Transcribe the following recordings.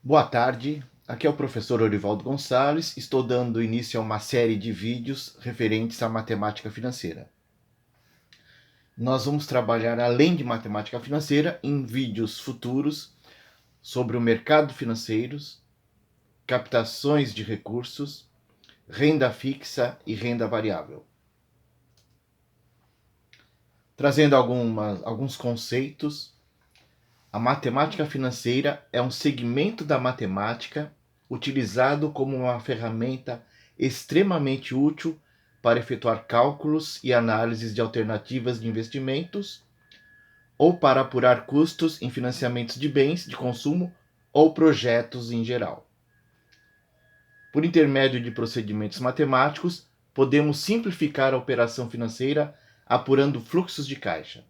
Boa tarde, aqui é o professor Orivaldo Gonçalves. Estou dando início a uma série de vídeos referentes à matemática financeira. Nós vamos trabalhar, além de matemática financeira, em vídeos futuros sobre o mercado financeiro, captações de recursos, renda fixa e renda variável. Trazendo alguns conceitos, a matemática financeira é um segmento da matemática utilizado como uma ferramenta extremamente útil para efetuar cálculos e análises de alternativas de investimentos ou para apurar custos em financiamentos de bens de consumo ou projetos em geral. Por intermédio de procedimentos matemáticos, podemos simplificar a operação financeira apurando fluxos de caixa.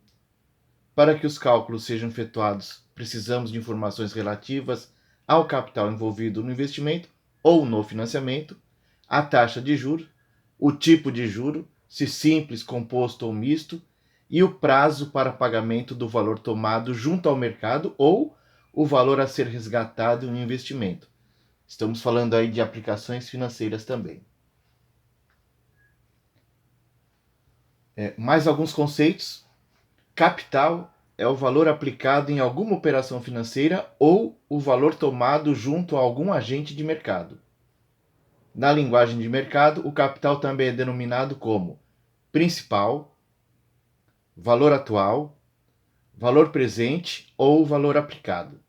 Para que os cálculos sejam efetuados, precisamos de informações relativas ao capital envolvido no investimento ou no financiamento, a taxa de juro, o tipo de juro, se simples, composto ou misto, e o prazo para pagamento do valor tomado junto ao mercado ou o valor a ser resgatado em um investimento. Estamos falando aí de aplicações financeiras também. Mais alguns conceitos. Capital é o valor aplicado em alguma operação financeira ou o valor tomado junto a algum agente de mercado. Na linguagem de mercado, o capital também é denominado como principal, valor atual, valor presente ou valor aplicado.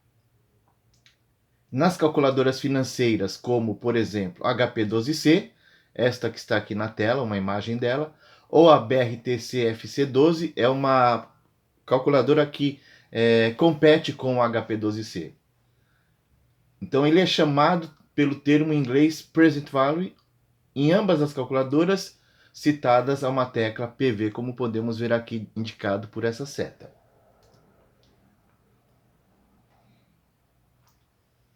Nas calculadoras financeiras, como por exemplo HP12C, esta que está aqui na tela, uma imagem dela, ou a BRTC-FC12, é uma calculadora que compete com o HP12C. Então ele é chamado pelo termo em inglês Present Value. Em ambas as calculadoras citadas há uma tecla PV, como podemos ver aqui indicado por essa seta.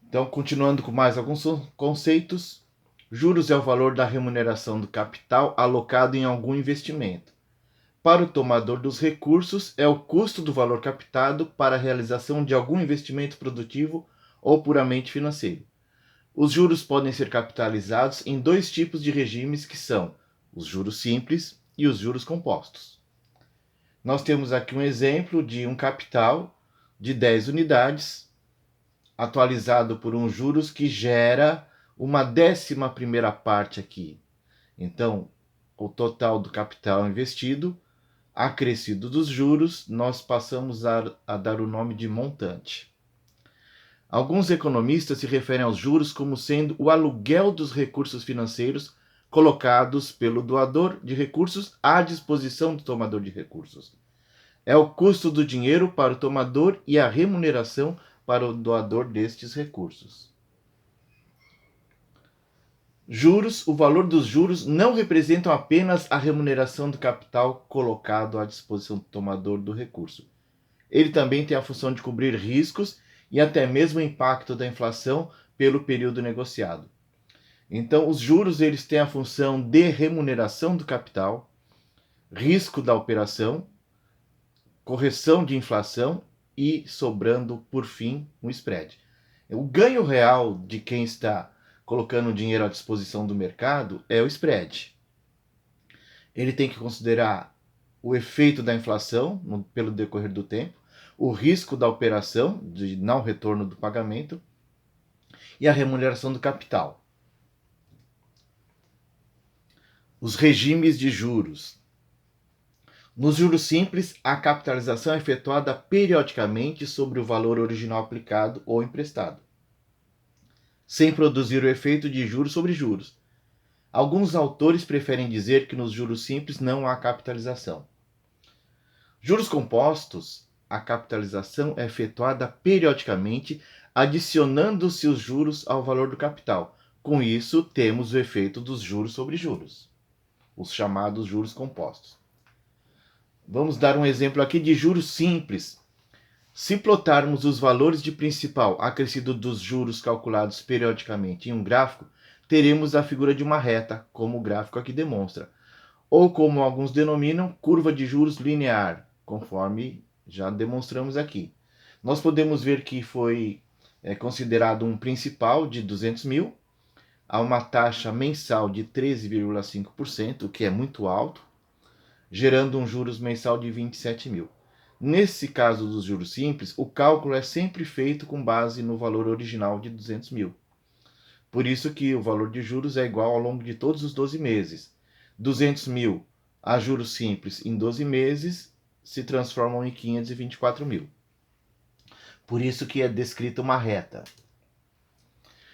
Então, continuando com mais alguns conceitos, juros é o valor da remuneração do capital alocado em algum investimento. Para o tomador dos recursos, é o custo do valor captado para a realização de algum investimento produtivo ou puramente financeiro. Os juros podem ser capitalizados em dois tipos de regimes, que são os juros simples e os juros compostos. Nós temos aqui um exemplo de um capital de 10 unidades, atualizado por um juros que gera uma 11ª parte aqui. Então, o total do capital investido, acrescido dos juros, nós passamos a dar o nome de montante. Alguns economistas se referem aos juros como sendo o aluguel dos recursos financeiros colocados pelo doador de recursos à disposição do tomador de recursos. É o custo do dinheiro para o tomador e a remuneração para o doador destes recursos. Juros, o valor dos juros não representam apenas a remuneração do capital colocado à disposição do tomador do recurso. Ele também tem a função de cobrir riscos e até mesmo o impacto da inflação pelo período negociado. Então, os juros eles têm a função de remuneração do capital, risco da operação, correção de inflação e sobrando, por fim, um spread. O ganho real de quem está colocando o dinheiro à disposição do mercado é o spread. Ele tem que considerar o efeito da inflação pelo decorrer do tempo, o risco da operação, de não retorno do pagamento, e a remuneração do capital. Os regimes de juros. Nos juros simples, a capitalização é efetuada periodicamente sobre o valor original aplicado ou emprestado, sem produzir o efeito de juros sobre juros. Alguns autores preferem dizer que nos juros simples não há capitalização. Juros compostos, a capitalização é efetuada periodicamente, adicionando-se os juros ao valor do capital. Com isso, temos o efeito dos juros sobre juros, os chamados juros compostos. Vamos dar um exemplo aqui de juros simples. Se plotarmos os valores de principal acrescido dos juros calculados periodicamente em um gráfico, teremos a figura de uma reta, como o gráfico aqui demonstra, ou como alguns denominam, curva de juros linear, conforme já demonstramos aqui. Nós podemos ver que foi é considerado um principal de 200 mil, a uma taxa mensal de 13,5%, o que é muito alto, gerando um juros mensal de 27 mil. Nesse caso dos juros simples, o cálculo é sempre feito com base no valor original de 200 mil. Por isso que o valor de juros é igual ao longo de todos os 12 meses. 200 mil a juros simples em 12 meses se transformam em 524 mil. Por isso que é descrita uma reta.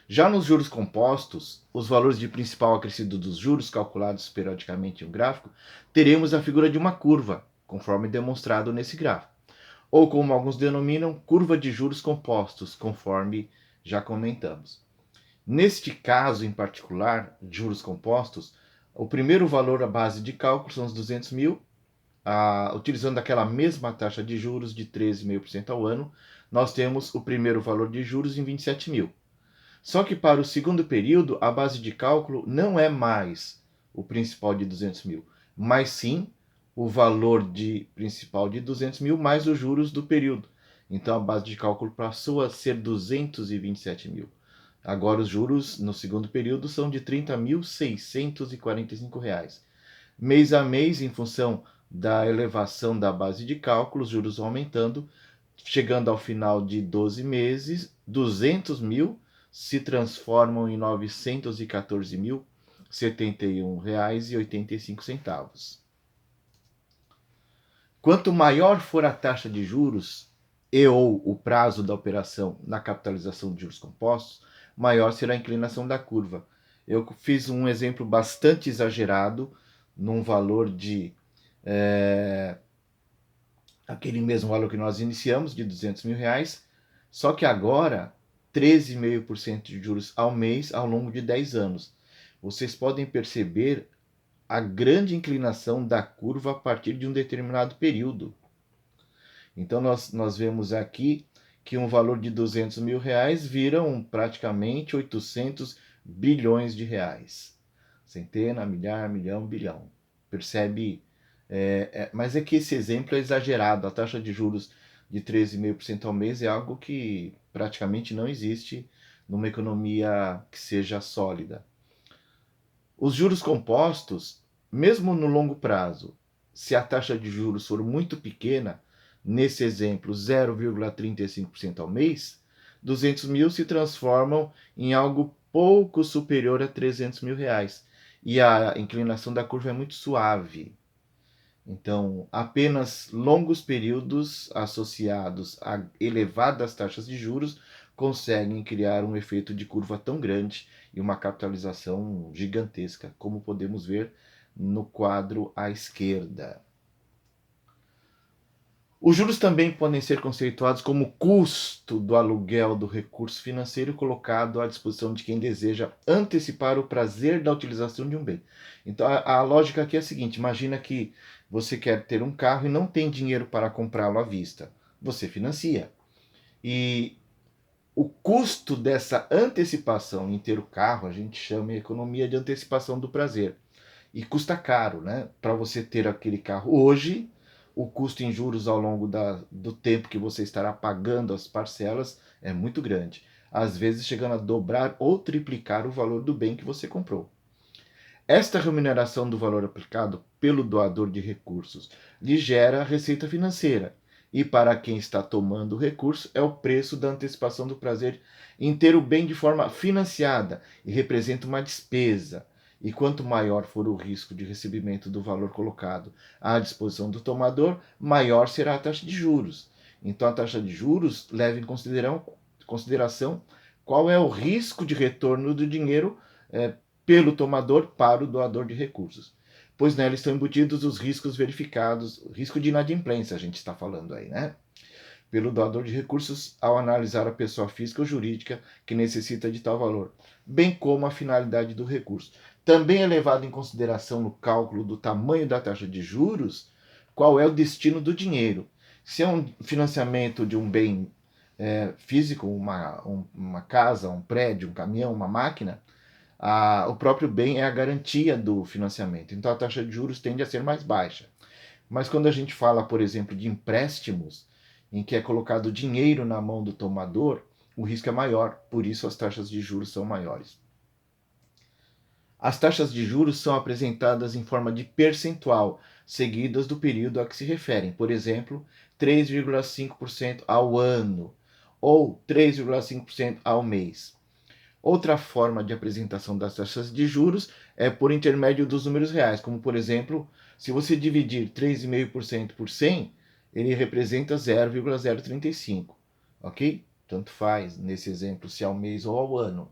Já nos juros compostos, os valores de principal acrescido dos juros calculados periodicamente em um gráfico, teremos a figura de uma curva, conforme demonstrado nesse gráfico. Ou como alguns denominam, curva de juros compostos, conforme já comentamos. Neste caso em particular, juros compostos, o primeiro valor à base de cálculo são os 200 mil, utilizando aquela mesma taxa de juros de 13,5% ao ano, nós temos o primeiro valor de juros em 27 mil. Só que para o segundo período, a base de cálculo não é mais o principal de 200 mil, mas sim o valor de principal de 200 mil mais os juros do período. Então a base de cálculo passou a ser 227 mil. Agora os juros no segundo período são de R$ 30.645. Mês a mês, em função da elevação da base de cálculo, os juros vão aumentando, chegando ao final de 12 meses, 200 mil se transformam em R$ 914.071,85. Quanto maior for a taxa de juros e ou o prazo da operação na capitalização de juros compostos, maior será a inclinação da curva. Eu fiz um exemplo bastante exagerado, num valor de aquele mesmo valor que nós iniciamos, de 200 mil reais, só que agora 13,5% de juros ao mês ao longo de 10 anos. Vocês podem perceber a grande inclinação da curva a partir de um determinado período. Então nós vemos aqui que um valor de 200 mil reais vira praticamente 800 bilhões de reais. Centena, milhar, milhão, bilhão. Percebe? Mas é que esse exemplo é exagerado. A taxa de juros de 13,5% ao mês é algo que praticamente não existe numa economia que seja sólida. Os juros compostos, mesmo no longo prazo, se a taxa de juros for muito pequena, nesse exemplo 0,35% ao mês, 200 mil se transformam em algo pouco superior a 300 mil reais. E a inclinação da curva é muito suave. Então, apenas longos períodos associados a elevadas taxas de juros conseguem criar um efeito de curva tão grande e uma capitalização gigantesca, como podemos ver no quadro à esquerda. Os juros também podem ser conceituados como custo do aluguel do recurso financeiro colocado à disposição de quem deseja antecipar o prazer da utilização de um bem. Então a lógica aqui é a seguinte: imagina que você quer ter um carro e não tem dinheiro para comprá-lo à vista. Você financia. E o custo dessa antecipação em ter o carro, a gente chama de economia de antecipação do prazer. E custa caro, né? Para você ter aquele carro hoje, o custo em juros ao longo do tempo que você estará pagando as parcelas é muito grande. Às vezes chegando a dobrar ou triplicar o valor do bem que você comprou. Esta remuneração do valor aplicado pelo doador de recursos lhe gera receita financeira. E para quem está tomando o recurso, é o preço da antecipação do prazer em ter o bem de forma financiada e representa uma despesa. E quanto maior for o risco de recebimento do valor colocado à disposição do tomador, maior será a taxa de juros. Então a taxa de juros leva em consideração qual é o risco de retorno do dinheiro pelo tomador para o doador de recursos. Pois nela estão embutidos os riscos verificados, risco de inadimplência a gente está falando aí, né? Pelo doador de recursos ao analisar a pessoa física ou jurídica que necessita de tal valor, bem como a finalidade do recurso. Também é levado em consideração no cálculo do tamanho da taxa de juros qual é o destino do dinheiro. Se é um financiamento de um bem físico, uma casa, um prédio, um caminhão, uma máquina, o próprio bem é a garantia do financiamento. Então a taxa de juros tende a ser mais baixa. Mas quando a gente fala, por exemplo, de empréstimos, em que é colocado dinheiro na mão do tomador, o risco é maior, por isso as taxas de juros são maiores. As taxas de juros são apresentadas em forma de percentual, seguidas do período a que se referem. Por exemplo, 3,5% ao ano ou 3,5% ao mês. Outra forma de apresentação das taxas de juros é por intermédio dos números reais, como por exemplo, se você dividir 3,5% por 100, ele representa 0,035, ok? Tanto faz, nesse exemplo, se ao mês ou ao ano.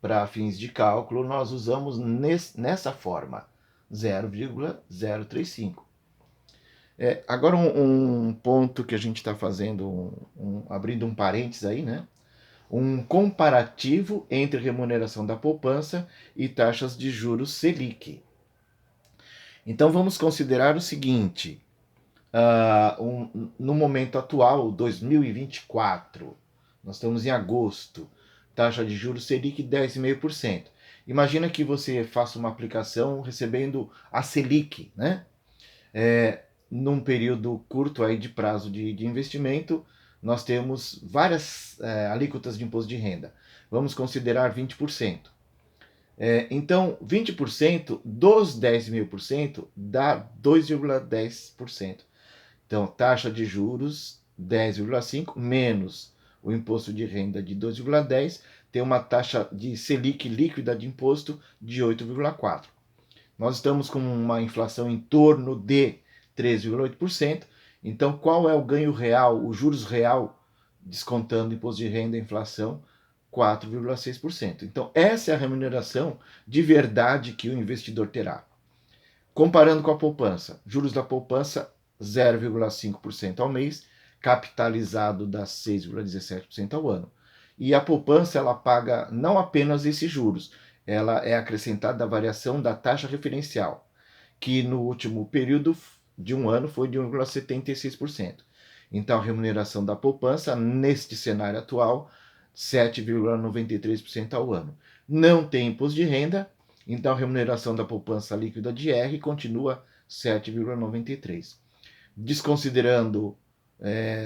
Para fins de cálculo, nós usamos nessa forma, 0,035. Agora um ponto que a gente está fazendo, abrindo um parênteses aí, né? Um comparativo entre remuneração da poupança e taxas de juros Selic. Então vamos considerar o seguinte, no momento atual, 2024, nós estamos em agosto, taxa de juros Selic 10,5%. Imagina que você faça uma aplicação recebendo a Selic, né? Num período curto aí de prazo de investimento, nós temos várias alíquotas de imposto de renda. Vamos considerar 20%. Então, 20% dos 10,5% dá 2,10%. Então, taxa de juros 10,5 menos o imposto de renda de 2,10 tem uma taxa de Selic líquida de imposto de 8,4. Nós estamos com uma inflação em torno de 13,8%. Então, qual é o ganho real, o juros real, descontando imposto de renda e inflação? 4,6%. Então, essa é a remuneração de verdade que o investidor terá. Comparando com a poupança, juros da poupança 0,5% ao mês, capitalizado dá 6,17% ao ano. E a poupança ela paga não apenas esses juros, ela é acrescentada a variação da taxa referencial, que no último período de um ano foi de 1,76%. Então a remuneração da poupança, neste cenário atual, 7,93% ao ano. Não tem imposto de renda, então a remuneração da poupança líquida de R continua 7,93%. Desconsiderando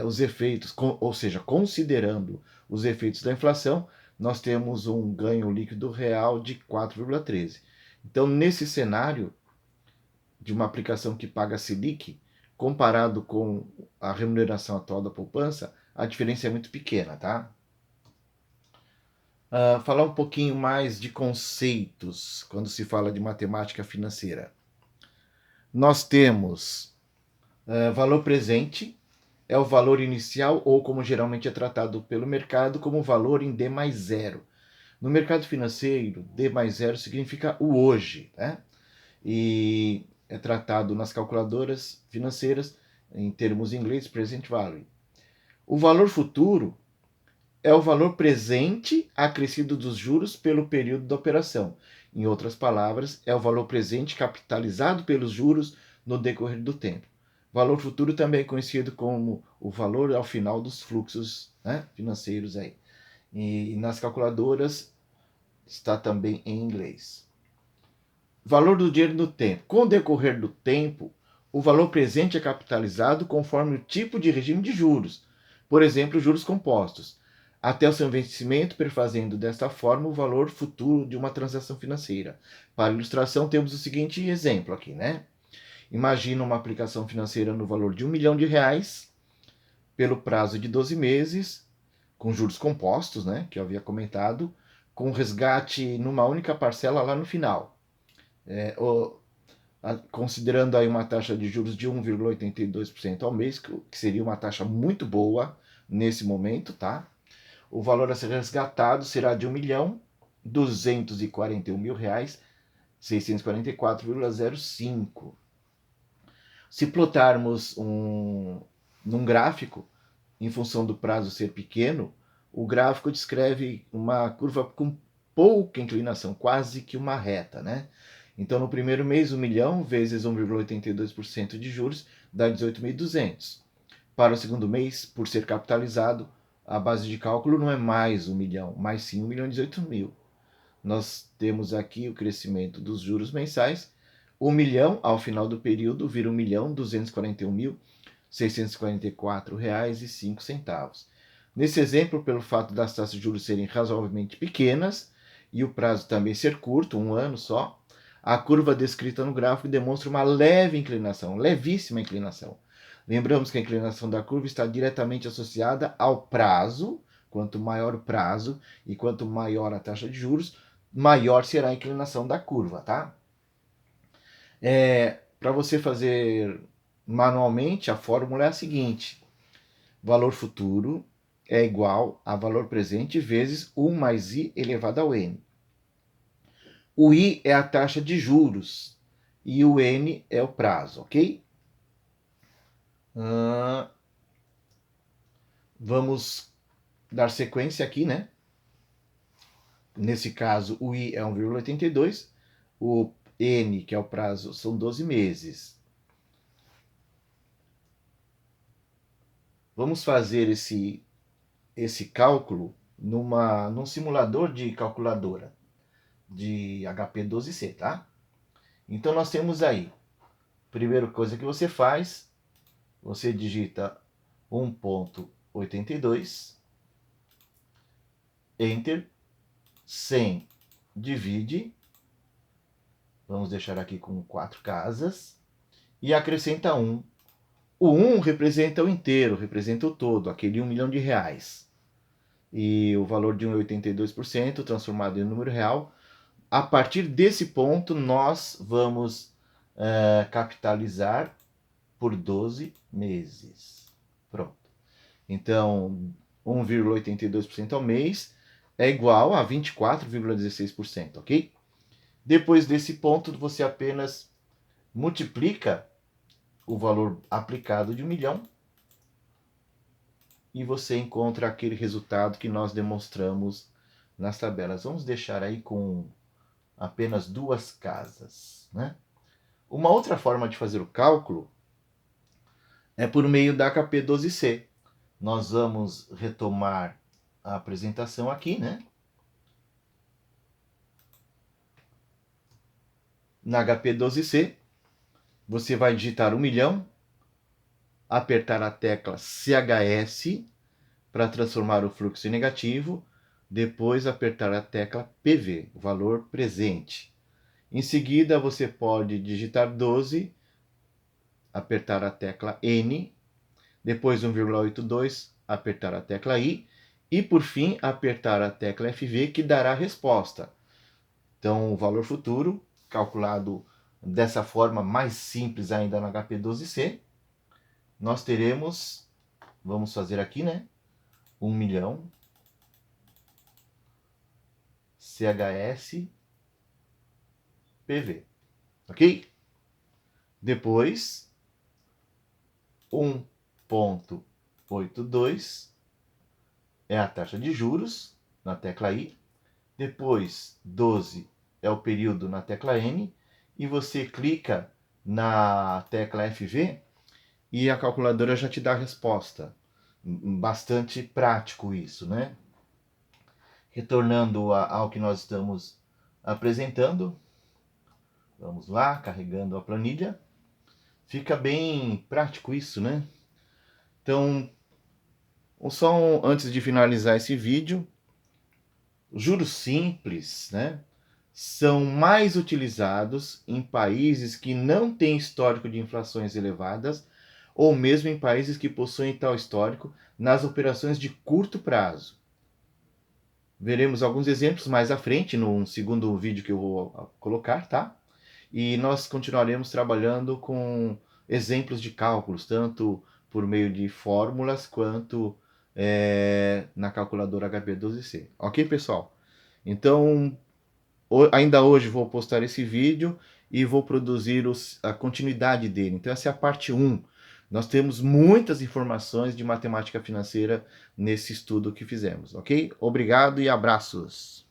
os efeitos, ou seja, considerando os efeitos da inflação, nós temos um ganho líquido real de 4,13%. Então, nesse cenário de uma aplicação que paga Selic, comparado com a remuneração atual da poupança, a diferença é muito pequena, tá? Falar um pouquinho mais de conceitos quando se fala de matemática financeira. Nós temos valor presente, é o valor inicial, ou como geralmente é tratado pelo mercado, como valor em D mais zero. No mercado financeiro, D mais zero significa o hoje, né? E é tratado nas calculadoras financeiras em termos em inglês, present value. O valor futuro é o valor presente acrescido dos juros pelo período da operação. Em outras palavras, é o valor presente capitalizado pelos juros no decorrer do tempo. Valor futuro também é conhecido como o valor ao final dos fluxos, né, financeiros aí. E nas calculadoras está também em inglês. Valor do dinheiro no tempo. Com o decorrer do tempo, o valor presente é capitalizado conforme o tipo de regime de juros. Por exemplo, juros compostos, até o seu vencimento, perfazendo desta forma o valor futuro de uma transação financeira. Para ilustração, temos o seguinte exemplo aqui, né? Imagina uma aplicação financeira no valor de R$1 milhão, pelo prazo de 12 meses, com juros compostos, né, que eu havia comentado, com resgate numa única parcela lá no final. Considerando aí uma taxa de juros de 1,82% ao mês, que seria uma taxa muito boa nesse momento, tá? O valor a ser resgatado será de R$1.241.644,05. Se plotarmos num gráfico, em função do prazo ser pequeno, o gráfico descreve uma curva com pouca inclinação, quase que uma reta, né? Então, no primeiro mês, 1 milhão vezes 1,82% de juros dá 18.200. Para o segundo mês, por ser capitalizado, a base de cálculo não é mais 1 milhão, mas sim 1.018.000. Nós temos aqui o crescimento dos juros mensais. 1 milhão, ao final do período, vira 1.241.644,05. Nesse exemplo, pelo fato das taxas de juros serem razoavelmente pequenas e o prazo também ser curto, 1 ano só, a curva descrita no gráfico demonstra uma leve inclinação, levíssima inclinação. Lembramos que a inclinação da curva está diretamente associada ao prazo. Quanto maior o prazo e quanto maior a taxa de juros, maior será a inclinação da curva, tá? Para você fazer manualmente, a fórmula é a seguinte: valor futuro é igual a valor presente vezes 1 mais i elevado ao n. O i é a taxa de juros e o n é o prazo, ok? Vamos dar sequência aqui, né? Nesse caso, o i é 1,82, o n, que é o prazo, são 12 meses. Vamos fazer esse cálculo num simulador de calculadora de HP12C, tá? Então nós temos aí, primeira coisa que você faz, você digita 1,82, Enter, 100 divide, vamos deixar aqui com 4 casas, e acrescenta 1. O 1 representa o inteiro, representa o todo, aquele 1 milhão de reais. E o valor de 1,82% transformado em número real. A partir desse ponto, nós vamos capitalizar por 12 meses. Pronto. Então, 1,82% ao mês é igual a 24,16%, ok? Depois desse ponto, você apenas multiplica o valor aplicado de 1 milhão e você encontra aquele resultado que nós demonstramos nas tabelas. Vamos deixar aí com apenas 2 casas, né? Uma outra forma de fazer o cálculo é por meio da HP12C. Nós vamos retomar a apresentação aqui, né? Na HP12C, você vai digitar 1 milhão, apertar a tecla CHS para transformar o fluxo em negativo, depois apertar a tecla PV, o valor presente. Em seguida, você pode digitar 12, apertar a tecla N, depois 1,82, apertar a tecla I e, por fim, apertar a tecla FV, que dará a resposta. Então, o valor futuro, calculado dessa forma mais simples ainda no HP12C, nós teremos, vamos fazer aqui, né? 1 milhão, CHS, PV, ok? Depois, 1,82 é a taxa de juros na tecla I. Depois, 12 é o período na tecla N. E você clica na tecla FV e a calculadora já te dá a resposta. Bastante prático isso, né? Retornando ao que nós estamos apresentando. Vamos lá, carregando a planilha. Fica bem prático isso, né? Então, só antes de finalizar esse vídeo, juros simples, né, são mais utilizados em países que não têm histórico de inflações elevadas ou mesmo em países que possuem tal histórico nas operações de curto prazo. Veremos alguns exemplos mais à frente, no segundo vídeo que eu vou colocar, tá? E nós continuaremos trabalhando com exemplos de cálculos, tanto por meio de fórmulas quanto na calculadora HP12C. Ok, pessoal? Então, ainda hoje vou postar esse vídeo e vou produzir a continuidade dele. Então, essa é a parte 1. Nós temos muitas informações de matemática financeira nesse estudo que fizemos, ok? Obrigado e abraços!